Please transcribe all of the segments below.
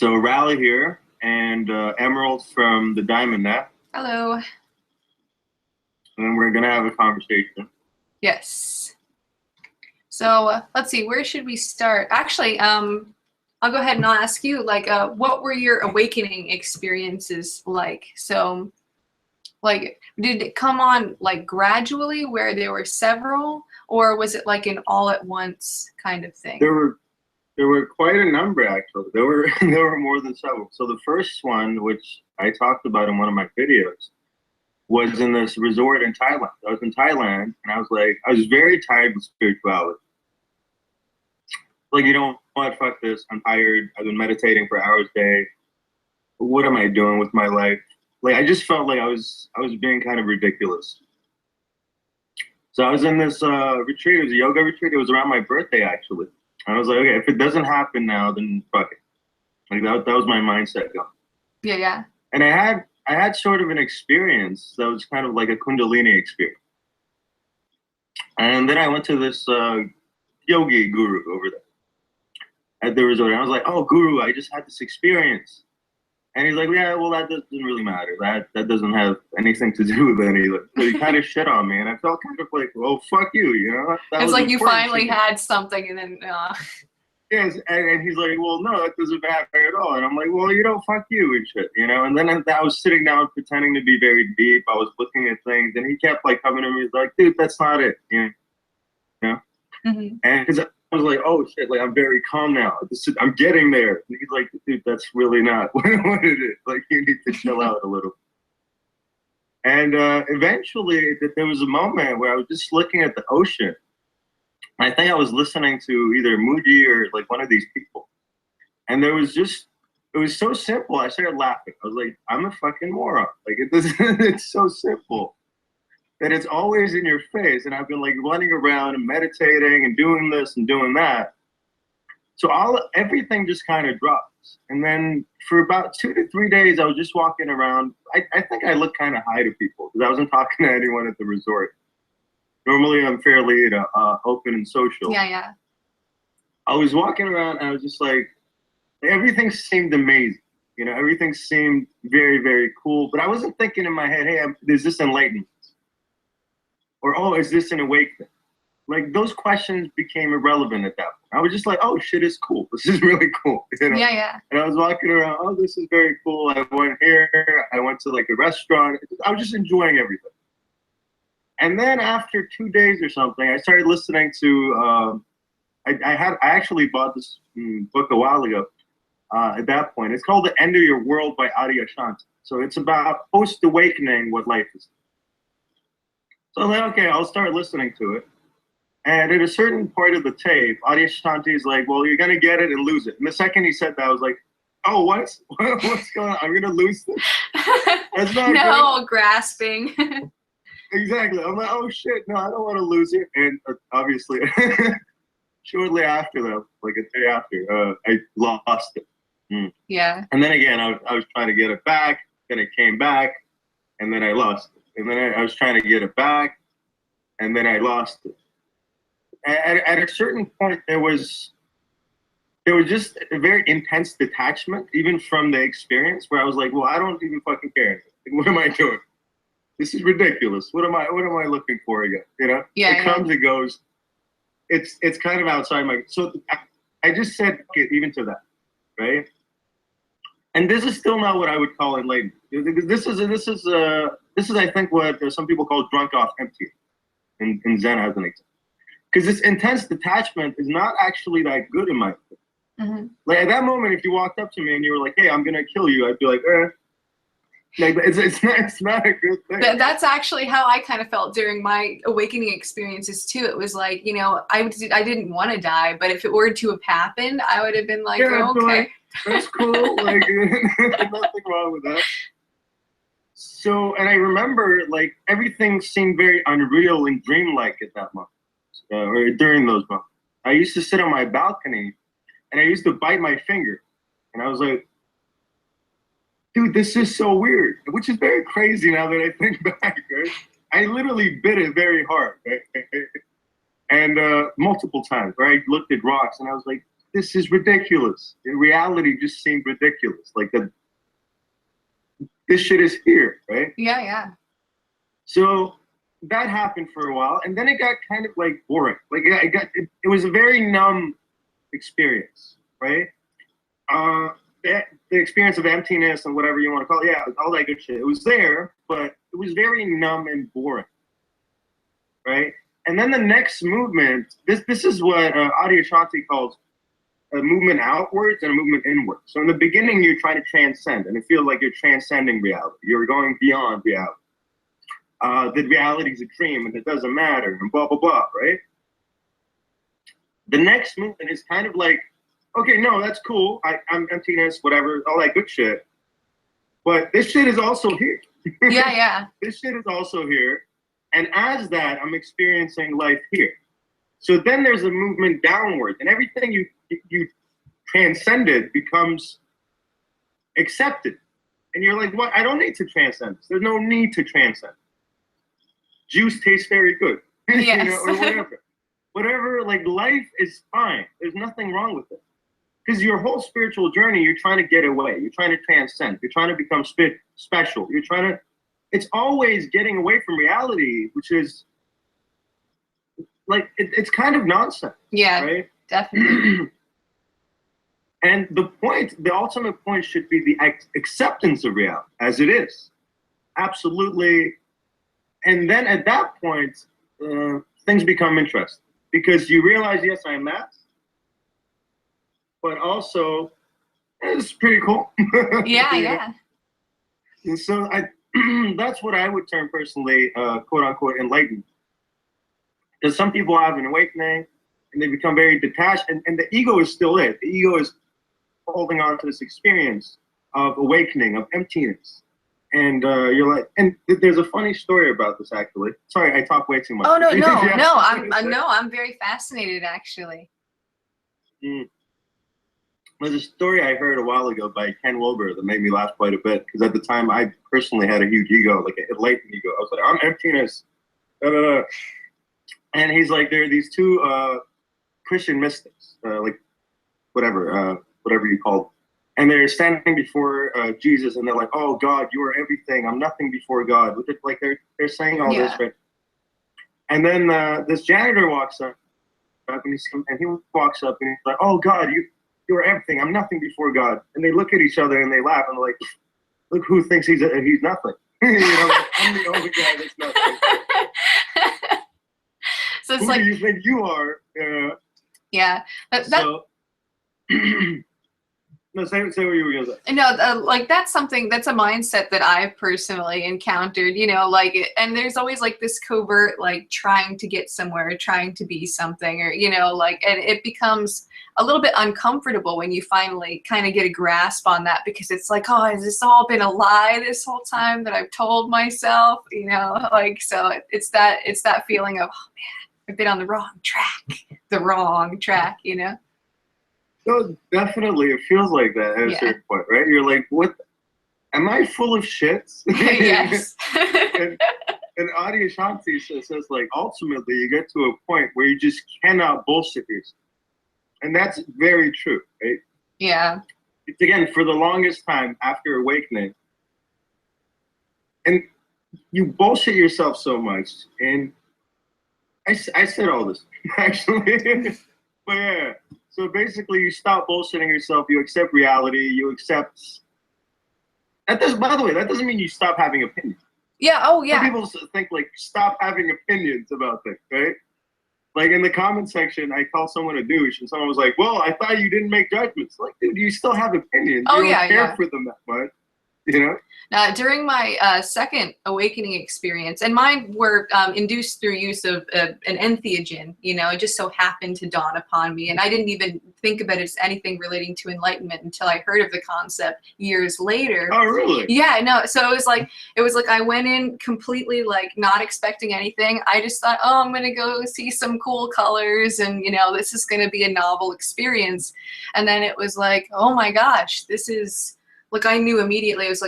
So Rali here, and Emerald from the Diamond Net, Hello. and we're gonna have a conversation. Yes. So let's see, where should we start? Actually, I'll go ahead and ask you, like, what were your awakening experiences like? So, like, did it come on like gradually, where there were several, or was it like an all at once kind of thing? There were quite a number actually. There were there were more than several. So the first one, which I talked about in one of my videos, was in this resort in Thailand. I was in Thailand, and I was very tired with spirituality. Like, you know what, fuck this, I'm tired. I've been meditating for hours a day. What am I doing with my life? Like, I just felt like I was being kind of ridiculous. So I was in this retreat. It was a yoga retreat. It was around my birthday, actually. I was like, okay, if it doesn't happen now, then fuck it. Like, that was my mindset going. Yeah. And I had sort of an experience that was kind of like a Kundalini experience. And then I went to this yogi guru over there at the resort. And I was like, oh, guru, I just had this experience. And he's like, yeah, well, that doesn't really matter. That doesn't have anything to do with anything. So he kind of shit on me. And I felt kind of like, well, fuck you, you know? It's like you finally had something, and then... Yes, and he's like, well, no, that doesn't matter at all. And I'm like, well, you know, fuck you and shit, you know? And then I was sitting down pretending to be very deep. I was looking at things, and he kept, like, coming to me. He's like, dude, that's not it, you know? Mm-hmm. And because I was like, oh, shit, like, I'm very calm now. I'm getting there. And he's like, dude, that's really not what it is. Like, you need to chill out a little. And eventually, there was a moment where I was just looking at the ocean. I think I was listening to either Muji or like one of these people. And it was so simple. I started laughing. I was like, I'm a fucking moron. Like, it's so simple that it's always in your face. And I've been like running around and meditating and doing this and doing that. So everything just kind of drops. And then for about 2 to 3 days, I was just walking around. I think I looked kind of high to people because I wasn't talking to anyone at the resort. Normally, I'm fairly open and social. Yeah. I was walking around, and I was just like, everything seemed amazing. You know, everything seemed very, very cool. But I wasn't thinking in my head, hey, is this enlightenment? Or, oh, is this an awakening? Like, those questions became irrelevant at that point. I was just like, oh, shit is cool. This is really cool. You know? Yeah. And I was walking around, oh, this is very cool. I went here. I went to, like, a restaurant. I was just enjoying everything. And then after 2 days or something, I started listening to, I actually bought this book a while ago at that point. It's called The End of Your World by Adyashanti. So it's about post-awakening what life is. So I was like, okay, I'll start listening to it. And at a certain point of the tape, Adyashanti is like, well, you're going to get it and lose it. And the second he said that, I was like, oh, what's going on? I'm going to lose this? That's not no, grasping. Exactly. I'm like, oh shit, no, I don't want to lose it. And obviously, shortly after though, like a day after, I lost it. Yeah. And then again, I was trying to get it back. Then it came back, and then I lost it. And then I was trying to get it back, and then I lost it. At a certain point, there was just a very intense detachment, even from the experience, where I was like, well, I don't even fucking care. What am I doing? This is ridiculous. What am I looking for again? You know? Yeah. It comes, it goes. It's kind of outside my. So I just said okay, even to that, right? And this is still not what I would call enlightenment. This is I think what some people call drunk off empty, in Zen as an example. Because this intense detachment is not actually that good in my opinion. Mm-hmm. Like at that moment, if you walked up to me and you were like, "Hey, I'm gonna kill you," I'd be like, Like, it's not a good thing. That's actually how I kind of felt during my awakening experiences too. It was like, you know, I didn't want to die, but if it were to have happened, I would have been like, yeah, oh, okay. Like, that's cool. Like, nothing wrong with that. So, and I remember, like, everything seemed very unreal and dreamlike at that moment, or during those moments. I used to sit on my balcony, and I used to bite my finger, and I was like, dude, this is so weird, which is very crazy now that I think back, right? I literally bit it very hard, right? And multiple times, where I looked at rocks and I was like, this is ridiculous. In reality, just seemed ridiculous. Like this shit is here, right? Yeah, yeah. So that happened for a while, and then it got kind of like boring. Like it was a very numb experience, right? The experience of emptiness and whatever you want to call it, yeah, all that good shit. It was there, but it was very numb and boring, right? And then the next movement, this is what Adyashanti calls a movement outwards and a movement inwards. So in the beginning, you're trying to transcend, and it feels like you're transcending reality. You're going beyond reality. That reality is a dream, and it doesn't matter, and blah, blah, blah, right? The next movement is kind of like, okay, no, that's cool. I'm emptiness, whatever, all that good shit. But this shit is also here. Yeah, yeah. This shit is also here. And as that, I'm experiencing life here. So then there's a movement downward, and everything you transcended becomes accepted. And you're like, what? I don't need to transcend this. There's no need to transcend. Juice tastes very good. Yes. You know, or whatever. Whatever, like life is fine. There's nothing wrong with it. Because your whole spiritual journey, you're trying to get away. You're trying to transcend. You're trying to become special. You're trying to, it's always getting away from reality, which is like, it's kind of nonsense. Yeah, right? definitely. And the ultimate point should be the acceptance of reality as it is. Absolutely. And then at that point, things become interesting because you realize, yes, I am that, but also it's pretty cool. Yeah, yeah. And so that's what I would term personally, quote unquote, enlightened. Because some people have an awakening and they become very detached, and the ego is still it. The ego is holding on to this experience of awakening, of emptiness. And you're like, and there's a funny story about this actually. Sorry, I talk way too much. Oh no, no, Yeah. no, I'm very fascinated actually. There's a story I heard a while ago by Ken Wilber that made me laugh quite a bit because at the time I personally had a huge ego, like an enlightened ego. I was like, I'm emptiness. Da, da, da. And he's like, there are these two Christian mystics, like whatever you call them. And they're standing before Jesus, and they're like, "Oh God, you are everything. I'm nothing before God." With it, like they're saying all this, right? And then this janitor walks up, and he walks up, and he's like, "Oh God, you are everything. I'm nothing before God." And they look at each other and they laugh, and they're like, "Look who thinks he's nothing." You know, like, I'm the only guy that's nothing. So it's who like, do you think you are? yeah, but so. No, say what you were gonna say. No, like that's a mindset that I've personally encountered, you know, like, and there's always like this covert, like trying to get somewhere, trying to be something, or, you know, like, and it becomes a little bit uncomfortable when you finally kind of get a grasp on that, because it's like, oh, has this all been a lie this whole time that I've told myself, you know, like, so it's that feeling of, oh man, I've been on the wrong track, you know? No, definitely. It feels like that at a certain point, right? You're like, what? Am I full of shits? Yes. and Adyashanti says, like, ultimately, you get to a point where you just cannot bullshit yourself. And that's very true, right? Yeah. It's, again, for the longest time after awakening, and you bullshit yourself so much. And I said all this, actually. But yeah. So basically, you stop bullshitting yourself. You accept reality. You accept. By the way, that doesn't mean you stop having opinions. Yeah. Oh, yeah. Some people think like stop having opinions about things, right? Like in the comment section, I call someone a douche, and someone was like, "Well, I thought you didn't make judgments." Like, dude, you still have opinions. Oh, you don't yeah, care for them that much, you know. During my second awakening experience, and mine were induced through use of an entheogen, you know, it just so happened to dawn upon me. And I didn't even think about it as anything relating to enlightenment until I heard of the concept years later. Oh, really? Yeah, no. So it was like I went in completely like not expecting anything. I just thought, oh, I'm going to go see some cool colors, and, you know, this is going to be a novel experience. And then it was like, oh my gosh, this is... Like, I knew immediately, it was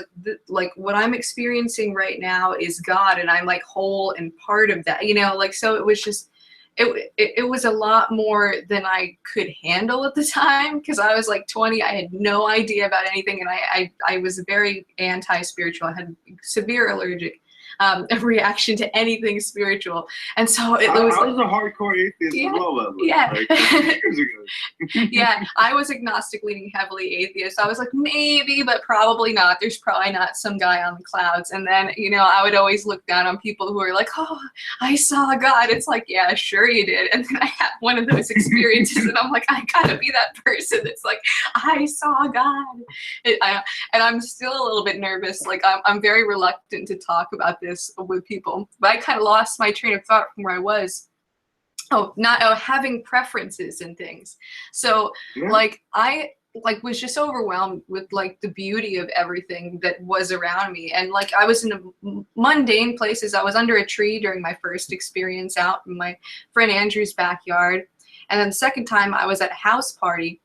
like what I'm experiencing right now is God, and I'm like whole and part of that, you know, like, so it was just, it was a lot more than I could handle at the time, because I was like 20. I had no idea about anything, and I was very anti-spiritual. I had severe allergic reaction to anything spiritual, and so it was. I was a hardcore atheist as well. Yeah. Like, years ago. Yeah, I was agnostic, leaning heavily atheist. I was like, maybe, but probably not. There's probably not some guy on the clouds. And then, you know, I would always look down on people who are like, oh, I saw God. It's like, yeah, sure you did. And then I had one of those experiences, and I'm like, I gotta be that person that's like, I saw God. And I'm still a little bit nervous. Like, I'm very reluctant to talk about this with people. But I kind of lost my train of thought from where I was. Having preferences and things. So like I was just overwhelmed with like the beauty of everything that was around me. And like I was in mundane places. I was under a tree during my first experience out in my friend Andrew's backyard. And then the second time I was at a house party.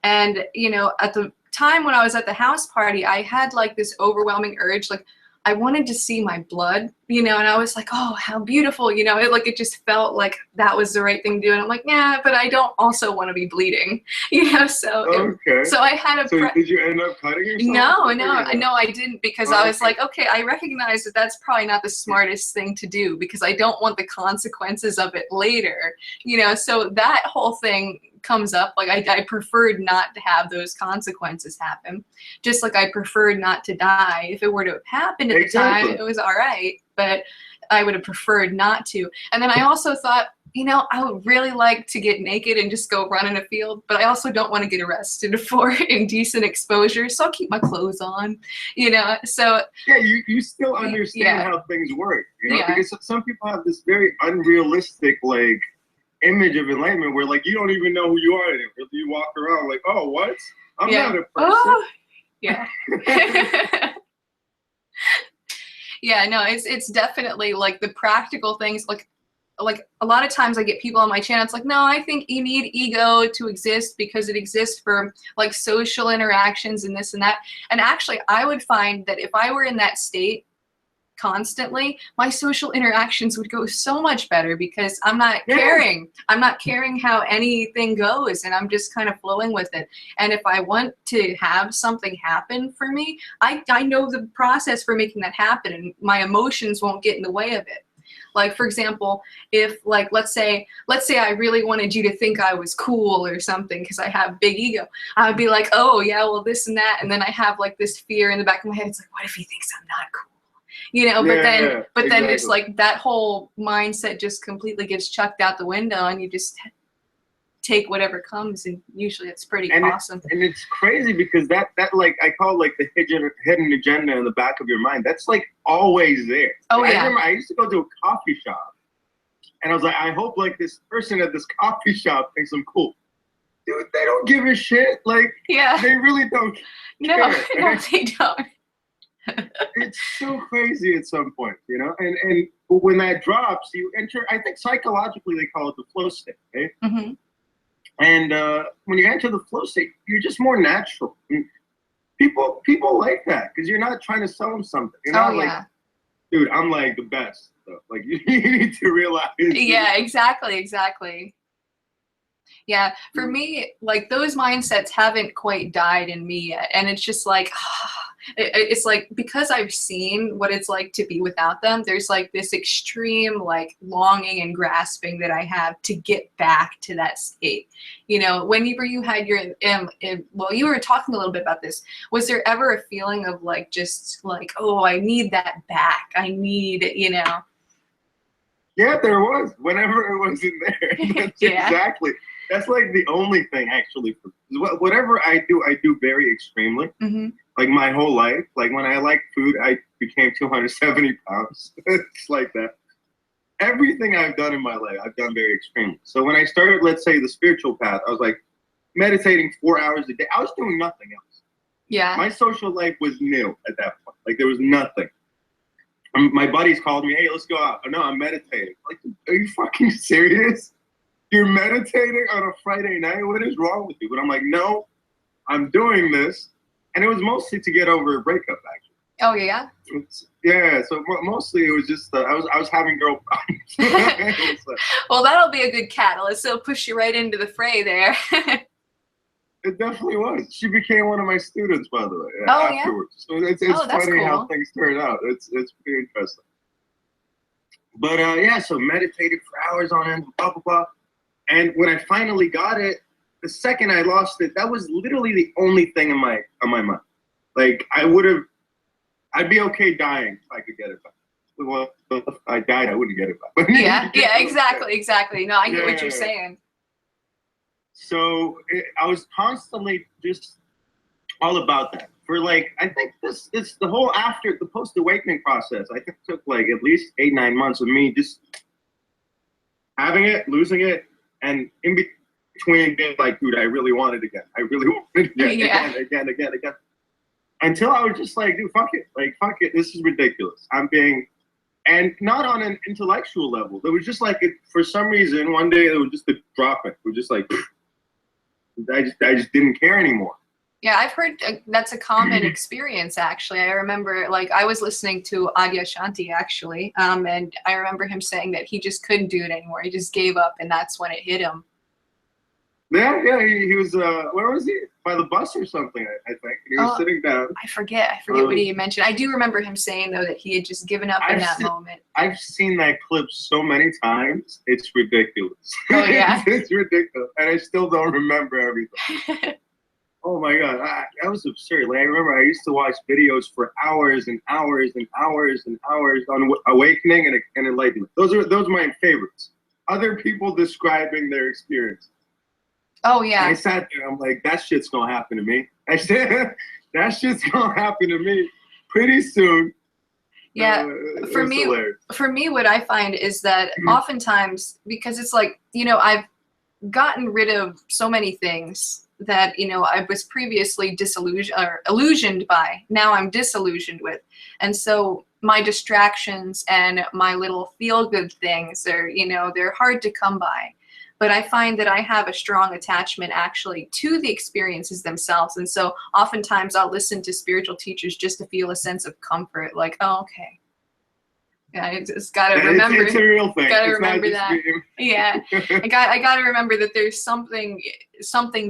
And, you know, at the time when I was at the house party, I had like this overwhelming urge, like I wanted to see my blood, you know, and I was like, oh, how beautiful, you know, it just felt like that was the right thing to do. And I'm like, yeah, but I don't also want to be bleeding, you know, so so I had a. So did you end up cutting yourself? No, I didn't, because I was like, okay, I recognize that that's probably not the smartest thing to do, because I don't want the consequences of it later, you know, so that whole thing comes up. Like I preferred not to have those consequences happen, just like I preferred not to die. If it were to have happened at the time, it was all right, but I would have preferred not to. And then I also thought, you know, I would really like to get naked and just go run in a field, but I also don't want to get arrested for indecent exposure, so I'll keep my clothes on, you know. So yeah, you still understand how things work, you know, because some people have this very unrealistic like image of enlightenment where like you don't even know who you are anymore. You walk around like, oh, what? I'm not a person. Oh, yeah. Yeah, no, it's definitely like the practical things. Like a lot of times I get people on my channel, it's like, no, I think you need ego to exist because it exists for like social interactions and this and that. And actually I would find that if I were in that state constantly, my social interactions would go so much better, because I'm not caring. I'm not caring how anything goes, and I'm just kind of flowing with it. And if I want to have something happen for me, I know the process for making that happen, and my emotions won't get in the way of it. Like, for example, if like, let's say I really wanted you to think I was cool or something because I have big ego, I would be like, oh yeah, well this and that. And then I have like this fear in the back of my head. It's like, what if he thinks I'm not cool? You know, but then it's like that whole mindset just completely gets chucked out the window, and you just take whatever comes, and usually it's pretty awesome. And it's crazy because that like I call it like the hidden agenda in the back of your mind. That's like always there. Oh yeah. I remember I used to go to a coffee shop, and I was like, I hope like this person at this coffee shop thinks I'm cool. Dude, they don't give a shit. Like, they really don't care. No, they don't. It's so crazy at some point, you know, and when that drops, you enter, I think psychologically they call it the flow state, right? Mm-hmm. And when you enter the flow state, you're just more natural. And people like that because you're not trying to sell them something. You're not like, dude, I'm like the best. So, like you need to realize. Yeah, exactly. Yeah, for me, like those mindsets haven't quite died in me yet, and it's just like. It's like, because I've seen what it's like to be without them, there's like this extreme like longing and grasping that I have to get back to that state. You know, whenever you had your, well, you were talking a little bit about this. Was there ever a feeling of like, just like, oh, I need that back. I need, you know. Yeah, there was. Whenever it wasn't there. That's exactly. That's like the only thing actually. Whatever I do very extremely. Mm-hmm. Like my whole life, like when I liked food, I became 270 pounds. It's like that. Everything I've done in my life, I've done very extremely. So when I started, let's say, the spiritual path, I was like meditating 4 hours a day. I was doing nothing else. Yeah. My social life was nil at that point. Like there was nothing. My buddies called me, hey, let's go out. Oh, no, I'm meditating. Like, are you fucking serious? You're meditating on a Friday night? What is wrong with you? But I'm like, no, I'm doing this. And it was mostly to get over a breakup, actually. Oh yeah. Yeah. So mostly it was just I was having girl problems. Well, that'll be a good catalyst. It'll push you right into the fray there. It definitely was. She became one of my students, by the way, Oh yeah. afterwards. So it's That's funny how cool. things turn out. It's pretty interesting. But yeah, so meditated for hours on end, blah blah blah. And when I finally got it, the second I lost it, that was literally the only thing on my mind. Like I'd be okay dying if I could get it back. Well, if I died, I wouldn't get it back. Yeah, yeah, exactly. No, I get what you're Yeah. saying. So I was constantly just all about that. For like, I think this the whole after the post awakening process, I think took like at least 8-9 months of me just having it, losing it, and in between being like, dude, I really want it again. I really want it again, Yeah. again. Until I was just like, dude, fuck it. Like, fuck it. This is ridiculous. And not on an intellectual level. It was just like, for some reason, one day it was just a drop it. It was just like, I just didn't care anymore. Yeah, I've heard that's a common experience, actually. I remember, like, I was listening to Adyashanti, actually, and I remember him saying that he just couldn't do it anymore. He just gave up, and that's when it hit him. Yeah, he was, where was he? By the bus or something, I think. He was sitting down. I forget what he mentioned. I do remember him saying, though, that he had just given up in that moment. I've seen that clip so many times, it's ridiculous. Oh, yeah? It's ridiculous, and I still don't remember everything. Oh my God, that was absurd. Like, I remember I used to watch videos for hours and hours and hours and hours on awakening and enlightenment. Those are my favorites. Other people describing their experience. Oh yeah. And I sat there. I'm like, that shit's gonna happen to me. That shit's gonna happen to me pretty soon. Yeah, for me, what I find is that oftentimes, because it's like, you know, I've gotten rid of so many things that, you know, I was previously illusioned by. Now I'm disillusioned with. And so my distractions and my little feel-good things are, you know, they're hard to come by. But I find that I have a strong attachment actually to the experiences themselves. And so oftentimes I'll listen to spiritual teachers just to feel a sense of comfort, like, oh, okay. Yeah, I just gotta remember. It's a real thing. Gotta remember that. Yeah, I gotta remember that there's something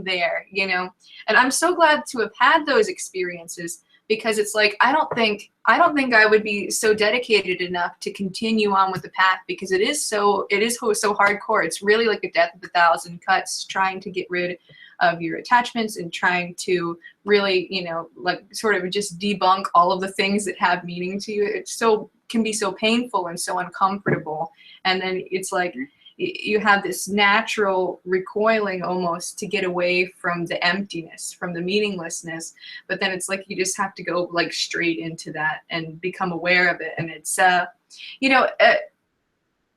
there, you know. And I'm so glad to have had those experiences, because it's like I don't think I would be so dedicated enough to continue on with the path, because it is so hardcore. It's really like a death of 1,000 cuts, trying to get rid of your attachments and trying to really, you know, like sort of just debunk all of the things that have meaning to you. It's can be so painful and so uncomfortable. And then it's like you have this natural recoiling almost to get away from the emptiness, from the meaninglessness. But then it's like you just have to go like straight into that and become aware of it. And it's, you know,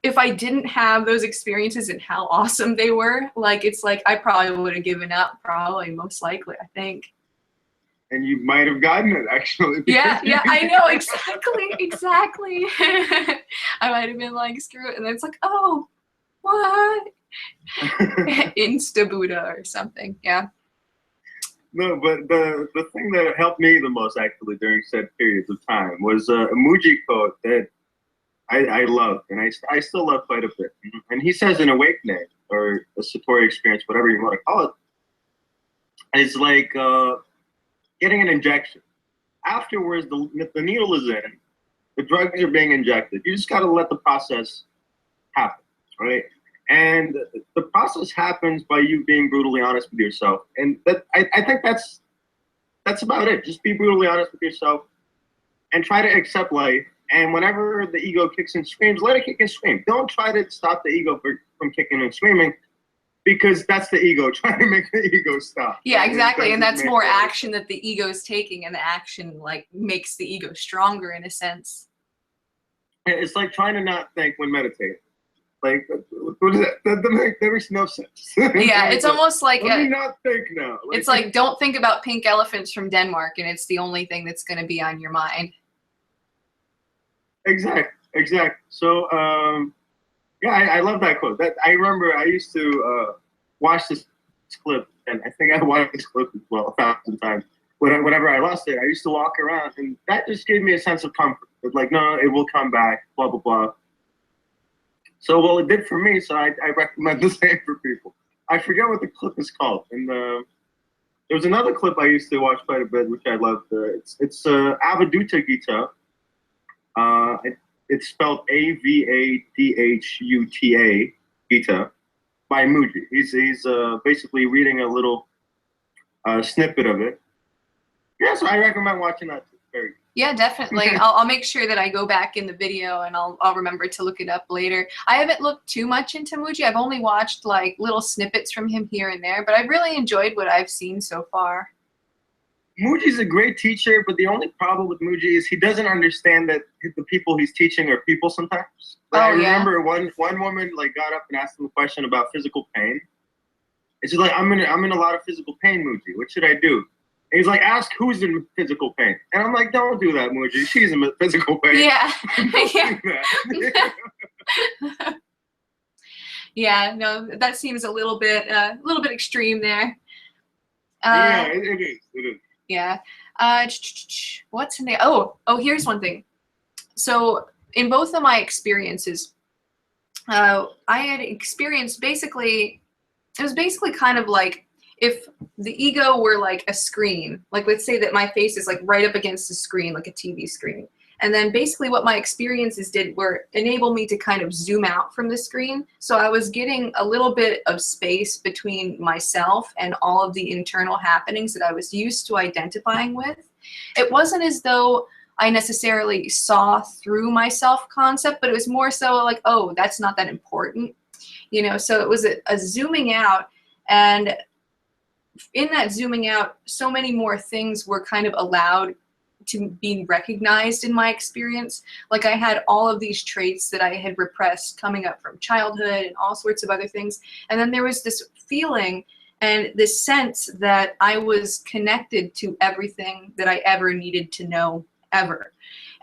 if I didn't have those experiences and how awesome they were, like, it's like I probably would have given up, probably, most likely, I think. And you might have gotten it, actually. Yeah, I know, exactly. I might have been like, screw it. And then it's like, oh, what? Insta Buddha or something, yeah. No, but the thing that helped me the most, actually, during said periods of time was a Muji quote that I love, and I still love quite a bit. And he says an awakening, or a Satori experience, whatever you want to call it, is like getting an injection. Afterwards, the needle is in, the drugs are being injected. You just got to let the process happen, right? And the process happens by you being brutally honest with yourself. And that I think that's about it. Just be brutally honest with yourself and try to accept life. And whenever the ego kicks and screams, let it kick and scream. Don't try to stop the ego from kicking and screaming, because that's the ego trying to make the ego stop. Yeah, exactly. And that's more action that the ego is taking, and the action like makes the ego stronger in a sense. It's like trying to not think when meditating. Like, what is that makes no sense. Yeah, it's almost like let me not think now. It's like, don't think about pink elephants from Denmark, and it's the only thing that's going to be on your mind. Exactly. So, yeah, I love that quote. I remember I used to watch this clip, and I think I watched this clip as well 1,000 times. whenever I lost it, I used to walk around, and that just gave me a sense of comfort. It's like, no, it will come back, blah, blah, blah. So, well, it did for me, so I recommend the same for people. I forget what the clip is called. And there was another clip I used to watch quite a bit, which I loved. It's Avadhuta Gita. It's spelled Avadhuta Gita by Muji. He's basically reading a little snippet of it. Yeah, so I recommend watching that too. Very good. Yeah, definitely. I'll make sure that I go back in the video and I'll remember to look it up later. I haven't looked too much into Muji. I've only watched like little snippets from him here and there, but I've really enjoyed what I've seen so far. Muji's a great teacher, but the only problem with Muji is he doesn't understand that the people he's teaching are people sometimes. But I remember one woman like got up and asked him a question about physical pain. And she's like, I'm in a lot of physical pain, Muji. What should I do? And he's like, ask who's in physical pain. And I'm like, don't do that, Muji. She's in physical pain. Yeah. Don't Yeah. do that. Yeah, no, that seems a little bit extreme there. Yeah, it is. It is. Yeah. What's in there? Oh, here's one thing. So in both of my experiences, I had experienced it was basically kind of like if the ego were like a screen, like let's say that my face is like right up against the screen, like a TV screen. And then basically what my experiences did were enable me to kind of zoom out from the screen. So I was getting a little bit of space between myself and all of the internal happenings that I was used to identifying with. It wasn't as though I necessarily saw through my self-concept, but it was more so like, oh, that's not that important. You know, so it was a zooming out, and in that zooming out, so many more things were kind of allowed to be recognized in my experience. Like I had all of these traits that I had repressed coming up from childhood and all sorts of other things. And then there was this feeling and this sense that I was connected to everything that I ever needed to know ever.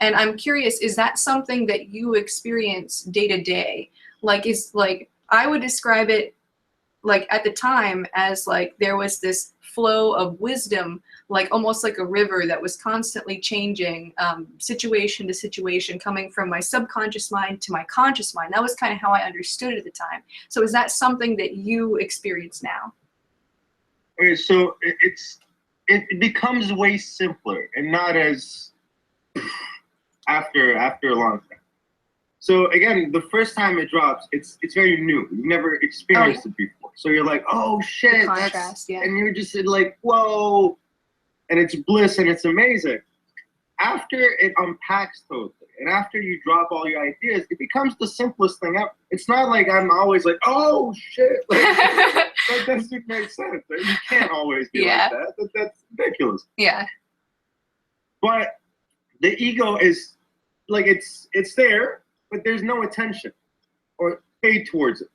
And I'm curious, is that something that you experience day to day? Like, I would describe it like at the time as like there was this flow of wisdom, like almost like a river that was constantly changing situation to situation, coming from my subconscious mind to my conscious mind. That was kind of how I understood it at the time. So is that something that you experience now? Okay, so it becomes way simpler and not as after a long time. So again, the first time it drops, it's very new. You've never experienced it before. So you're like, oh shit, the contrast, yeah. And you're just like, whoa, and it's bliss and it's amazing. After it unpacks totally, and after you drop all your ideas, it becomes the simplest thing ever. It's not like I'm always like, oh shit, like, that doesn't make sense. You can't always be like that. That's ridiculous. Yeah. But the ego is like it's there, but there's no attention or paid towards it.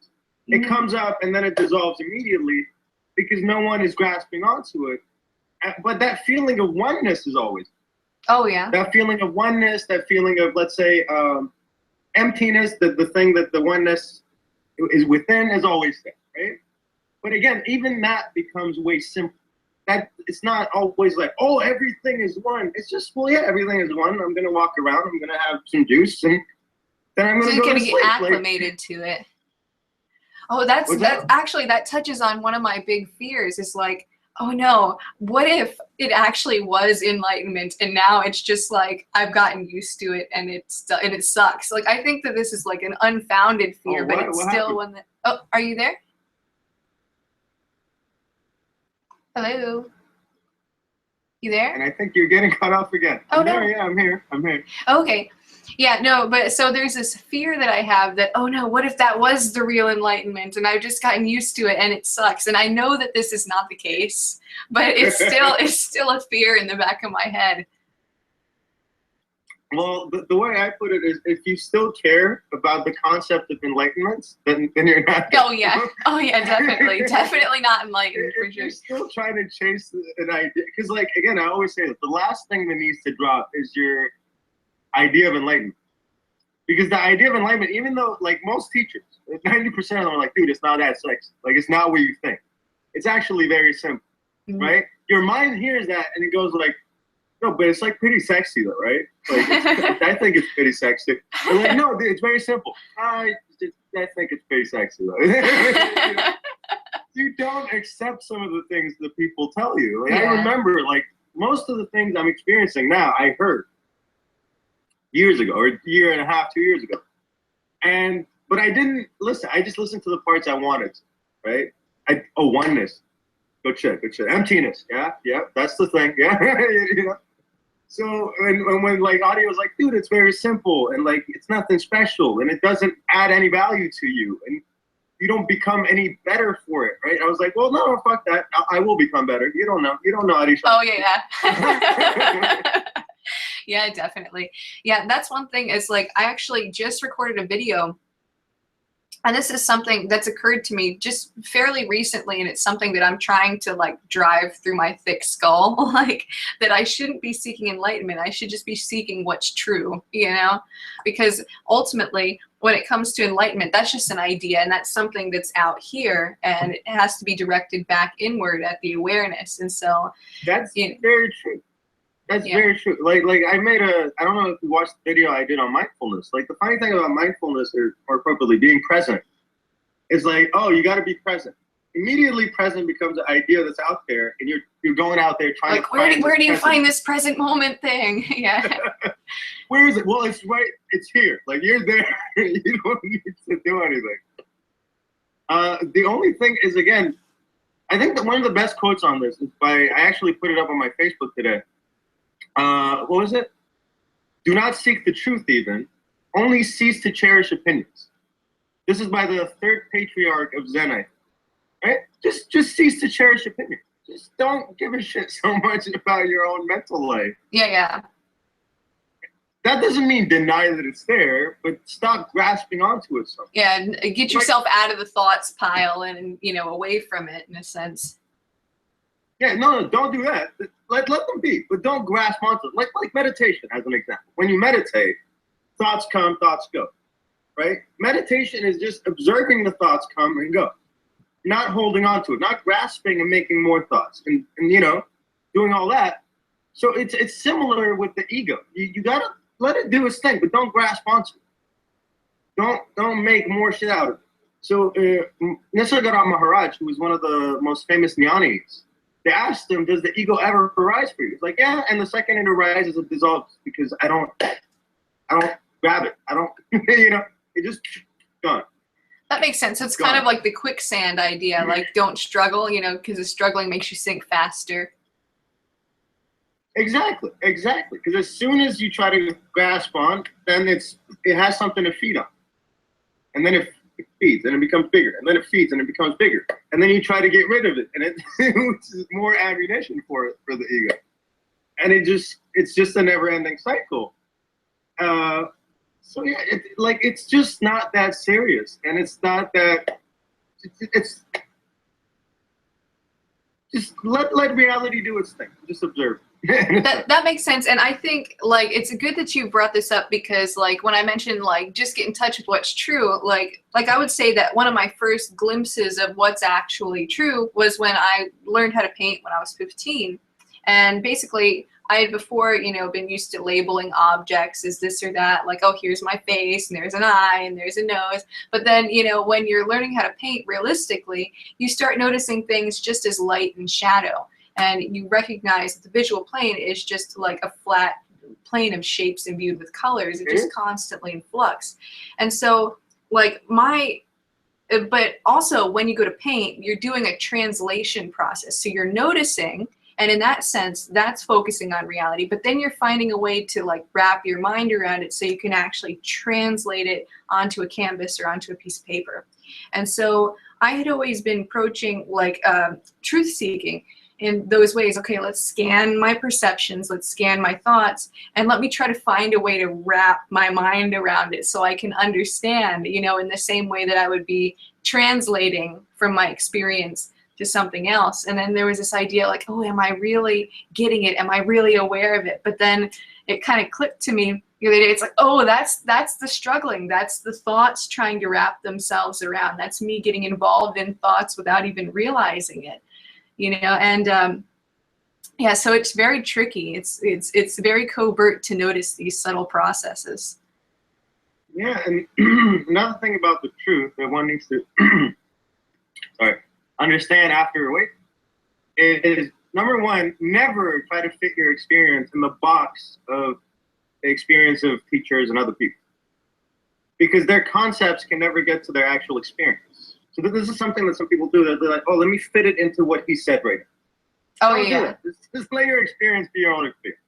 It comes up and then it dissolves immediately because no one is grasping onto it. But that feeling of oneness is always there. Oh, yeah. That feeling of oneness, that feeling of, let's say, emptiness, the thing that the oneness is within is always there, right? But again, even that becomes way simpler. That it's not always like, oh, everything is one. It's just, well, yeah, everything is one. I'm going to walk around. I'm going to have some juice, and then I'm going to go to sleep. Get acclimated to it. Oh, that's actually, that touches on one of my big fears is like, oh no, what if it actually was enlightenment and now it's just like I've gotten used to it and it sucks. Like I think that this is like an unfounded fear, but it's still one that. Oh, are you there? Hello. You there? And I think you're getting cut off again. Oh no. Yeah, I'm here. Okay. Yeah, no, but so there's this fear that I have that, oh no, what if that was the real enlightenment and I've just gotten used to it and it sucks. And I know that this is not the case, but it's still a fear in the back of my head. Well, the way I put it is if you still care about the concept of enlightenment, then you're not. Oh yeah, definitely. Definitely not enlightened for if sure. You're still trying to chase an idea. Because like, again, I always say the last thing that needs to drop is your idea of enlightenment. Because the idea of enlightenment, even though like most teachers, 90% of them are like, dude, it's not that sexy. Like it's not what you think. It's actually very simple. right? Your mind hears that and it goes like, no, but it's like pretty sexy though, right? Like, I think it's pretty sexy. And like, no, dude, it's very simple. I think it's pretty sexy though. You know? You don't accept some of the things that people tell you. Like, I remember, like, most of the things I'm experiencing now, I heard years ago, or a year and a half, 2 years ago. But I didn't listen. I just listened to the parts I wanted to, right? Oneness. Good shit. Emptiness. Yeah, that's the thing. Yeah, you know. So when like audio was like, dude, it's very simple and like it's nothing special and it doesn't add any value to you and you don't become any better for it, right? I was like, well, no, fuck that. I will become better. You don't know, Arisha. Oh yeah. Yeah, definitely. Yeah, that's one thing is like I actually just recorded a video. And this is something that's occurred to me just fairly recently, and it's something that I'm trying to like drive through my thick skull, like that I shouldn't be seeking enlightenment. I should just be seeking what's true, you know? Because ultimately, when it comes to enlightenment, that's just an idea, and that's something that's out here, and it has to be directed back inward at the awareness. And so that's very true. That's very true. Like I don't know if you watched the video I did on mindfulness. Like the funny thing about mindfulness or appropriately being present is like, oh, you got to be present. Immediately present becomes an idea that's out there and you're going out there trying like, to where do you find this present moment thing? Yeah. Where is it? Well, it's right. It's here. Like you're there. You don't need to do anything. The only thing is, again, I think that one of the best quotes on this is I actually put it up on my Facebook today. What was it? Do not seek the truth even, only cease to cherish opinions. This is by the third patriarch of Zenite, right? Just cease to cherish opinions. Just don't give a shit so much about your own mental life. Yeah. That doesn't mean deny that it's there, but stop grasping onto it so much. Yeah, get yourself out of the thoughts pile and, you know, away from it in a sense. Yeah, no, don't do that. Let them be, but don't grasp onto it. Like meditation, as an example. When you meditate, thoughts come, thoughts go, right? Meditation is just observing the thoughts come and go, not holding on to it, not grasping and making more thoughts, and you know, doing all that. So it's similar with the ego. You gotta let it do its thing, but don't grasp onto it. Don't make more shit out of it. So Nisargadatta Maharaj, who was one of the most famous jnanis, they asked him, does the ego ever arise for you? He's like, yeah, and the second it arises, it dissolves because I don't grab it. I don't, you know, it just gone. That makes sense. It's kind of like the quicksand idea, like don't struggle, you know, because the struggling makes you sink faster. Exactly. Because as soon as you try to grasp on, then it has something to feed on. And then it feeds and it becomes bigger, and then it feeds and it becomes bigger, and then you try to get rid of it, and it's more ammunition for the ego, and it's just a never-ending cycle. So yeah, it's just not that serious, and it's not that. It's just let reality do its thing. Just observe. that makes sense, and I think like it's good that you brought this up because like when I mentioned like just get in touch with what's true, like I would say that one of my first glimpses of what's actually true was when I learned how to paint when I was 15, and basically I had before, you know, been used to labeling objects as this or that, like, oh, here's my face and there's an eye and there's a nose. But then, you know, when you're learning how to paint realistically, you start noticing things just as light and shadow. And you recognize that the visual plane is just like a flat plane of shapes imbued with colors. It's just constantly in flux. And so like but also when you go to paint, you're doing a translation process. So you're noticing, and in that sense, that's focusing on reality. But then you're finding a way to like wrap your mind around it so you can actually translate it onto a canvas or onto a piece of paper. And so I had always been approaching like truth seeking in those ways. Okay, let's scan my perceptions, let's scan my thoughts, and let me try to find a way to wrap my mind around it so I can understand, you know, in the same way that I would be translating from my experience to something else. And then there was this idea like, oh, am I really getting it? Am I really aware of it? But then it kind of clicked to me the other day. It's like, oh, that's the struggling. That's the thoughts trying to wrap themselves around. That's me getting involved in thoughts without even realizing it. you know, and yeah, so it's very tricky. It's very covert to notice these subtle processes. Yeah, and another thing about the truth that one needs to understand after a week is, number one, never try to fit your experience in the box of the experience of teachers and other people, because their concepts can never get to their actual experience. So this is something that some people do, that they're like, oh, let me fit it into what he said right now. Oh, yeah. Just let your experience be your own experience.